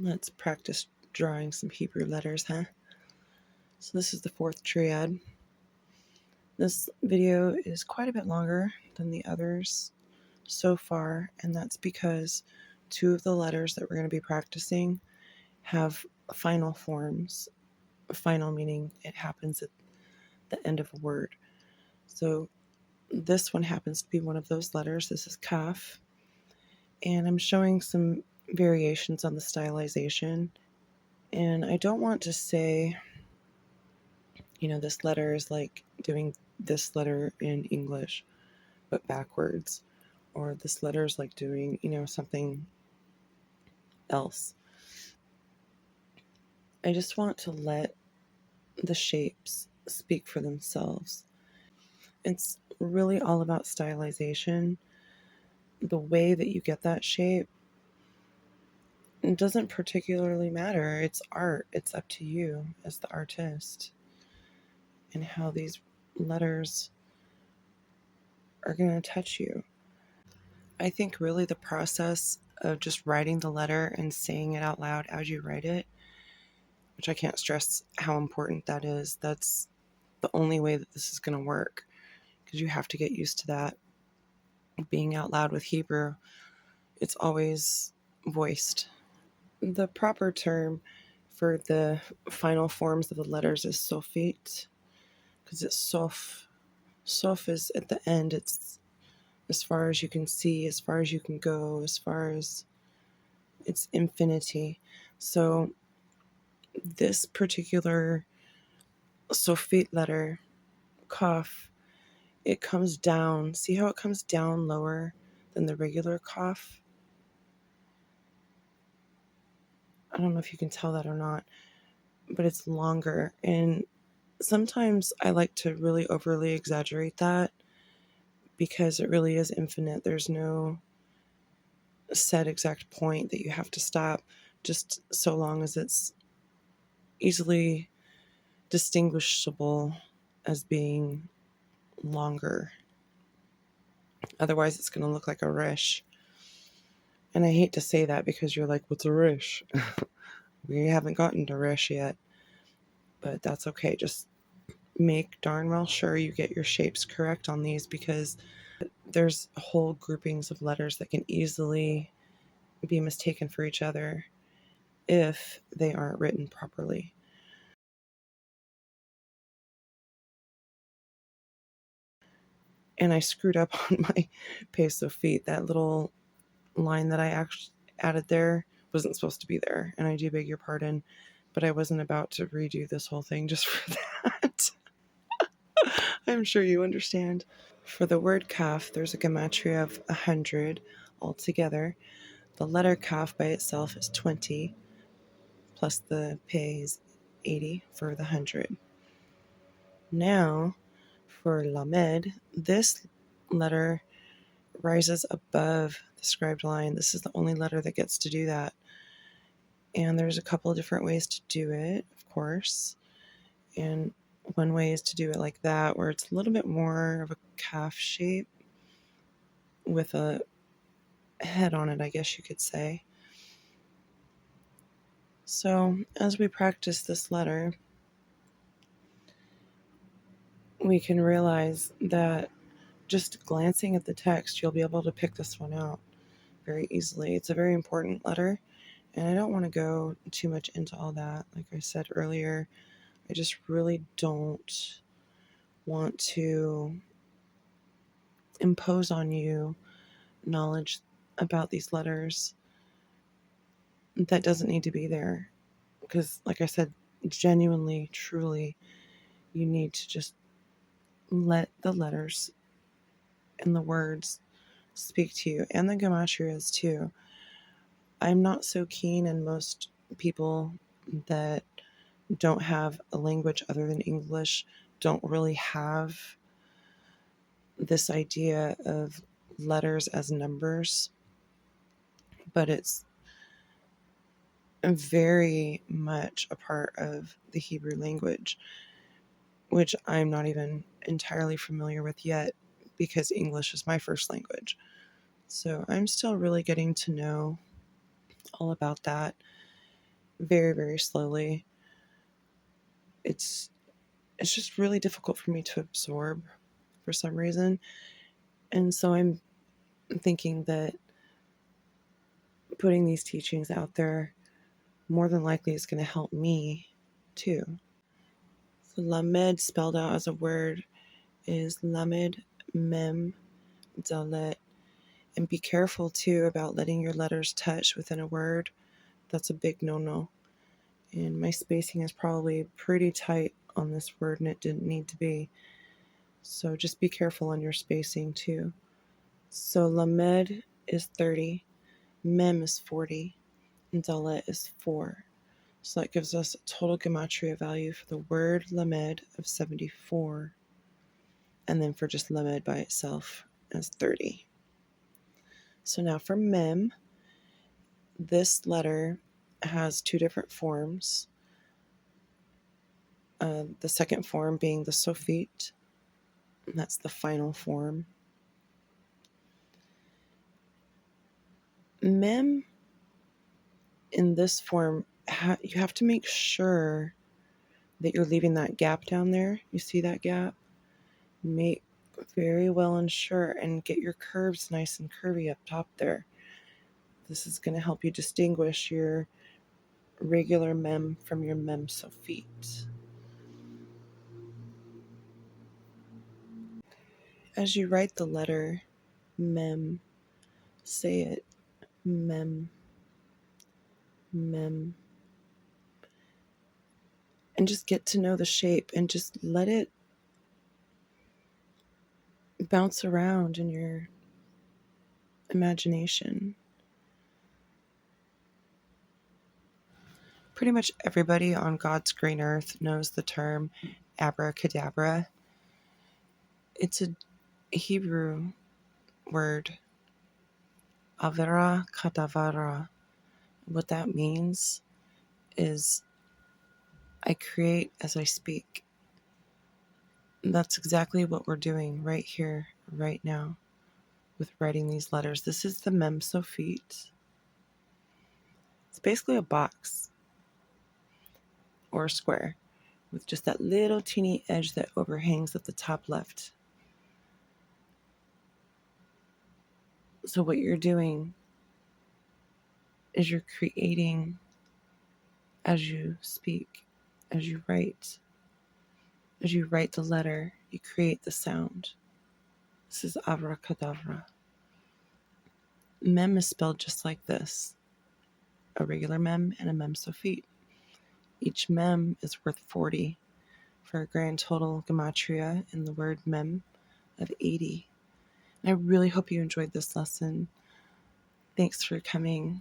Let's practice drawing some Hebrew letters, huh? So this is the fourth triad. This video is quite a bit longer than the others so far, and that's because two of the letters that we're going to be practicing have final forms. Final meaning it happens at the end of a word. So this one happens to be one of those letters. This is Kaf, and I'm showing some variations on the stylization. And I don't want to say, this letter is like doing this letter in English, but backwards, or this letter is like doing, something else. I just want to let the shapes speak for themselves. It's really all about stylization. The way that you get that shape, it doesn't particularly matter. It's art. It's up to you as the artist and how these letters are going to touch you. I think really the process of just writing the letter and saying it out loud as you write it, which I can't stress how important that is. That's the only way that this is going to work, because you have to get used to that. Being out loud with Hebrew, it's always voiced. The proper term for the final forms of the letters is sofit, because it's sof. Sof is at the end. It's as far as you can see, as far as you can go, as far as it's infinity. So this particular sofit letter, kaf, it comes down. See how it comes down lower than the regular kaf? I don't know if you can tell that or not, but it's longer. And sometimes I like to really overly exaggerate that because it really is infinite. There's no set exact point that you have to stop, just so long as it's easily distinguishable as being longer. Otherwise, it's going to look like a rish. And I hate to say that because you're like, what's a rish? We haven't gotten to rish yet, but that's okay. Just make darn well sure you get your shapes correct on these, because there's whole groupings of letters that can easily be mistaken for each other if they aren't written properly. And I screwed up on my peso feet. That little line that I actually added there wasn't supposed to be there, and I do beg your pardon, but I wasn't about to redo this whole thing just for that. I'm sure you understand. For the word kaf, there's a gematria of 100 altogether. The letter kaf by itself is 20, plus the pei is 80 for the 100. Now, for lamed, this letter rises above the scribed line. This is the only letter that gets to do that. And there's a couple of different ways to do it, of course. And one way is to do it like that, where it's a little bit more of a calf shape with a head on it, I guess you could say. So as we practice this letter, we can realize that just glancing at the text, you'll be able to pick this one out very easily. It's a very important letter, and I don't want to go too much into all that. Like I said earlier, I just really don't want to impose on you knowledge about these letters that doesn't need to be there. Because, like I said, genuinely, truly, you need to just let the letters and the words speak to you, and the gematrias too. I'm not so keen, and most people that don't have a language other than English don't really have this idea of letters as numbers, but it's very much a part of the Hebrew language, which I'm not even entirely familiar with yet because English is my first language. So I'm still really getting to know all about that. very, very slowly. It's just really difficult for me to absorb for some reason. And so I'm thinking that putting these teachings out there more than likely is going to help me too. So lamed spelled out as a word is lamed, mem, dalet. And be careful too about letting your letters touch within a word. That's a big no-no. And my spacing is probably pretty tight on this word, and it didn't need to be. So just be careful on your spacing too. So lamed is 30, mem is 40, and dalet is 4. So that gives us a total Gematria value for the word lamed of 74, and then for just lamed by itself as 30. So now for mem, this letter has two different forms. The second form being the Sophite, and that's the final form. Mem in this form, you have to make sure that you're leaving that gap down there. You see that gap? Make very well and sure, and get your curves nice and curvy up top there. This is going to help you distinguish your regular mem from your mem Sophite. As you write the letter mem, say it mem, mem, and just get to know the shape and just let it bounce around in your imagination. Pretty much everybody on God's green earth knows the term abracadabra. It's a Hebrew word, avera kadavara. What that means is I create as I speak. That's exactly what we're doing right here, right now, with writing these letters. This is the Mem Sophite. It's basically a box or a square with just that little teeny edge that overhangs at the top left. So what you're doing is you're creating as you speak, as you write. As you write the letter, you create the sound. This is abracadabra. Mem is spelled just like this, a regular mem and a mem Sophite. Each mem is worth 40 for a grand total Gematria in the word mem of 80. And I really hope you enjoyed this lesson. Thanks for coming.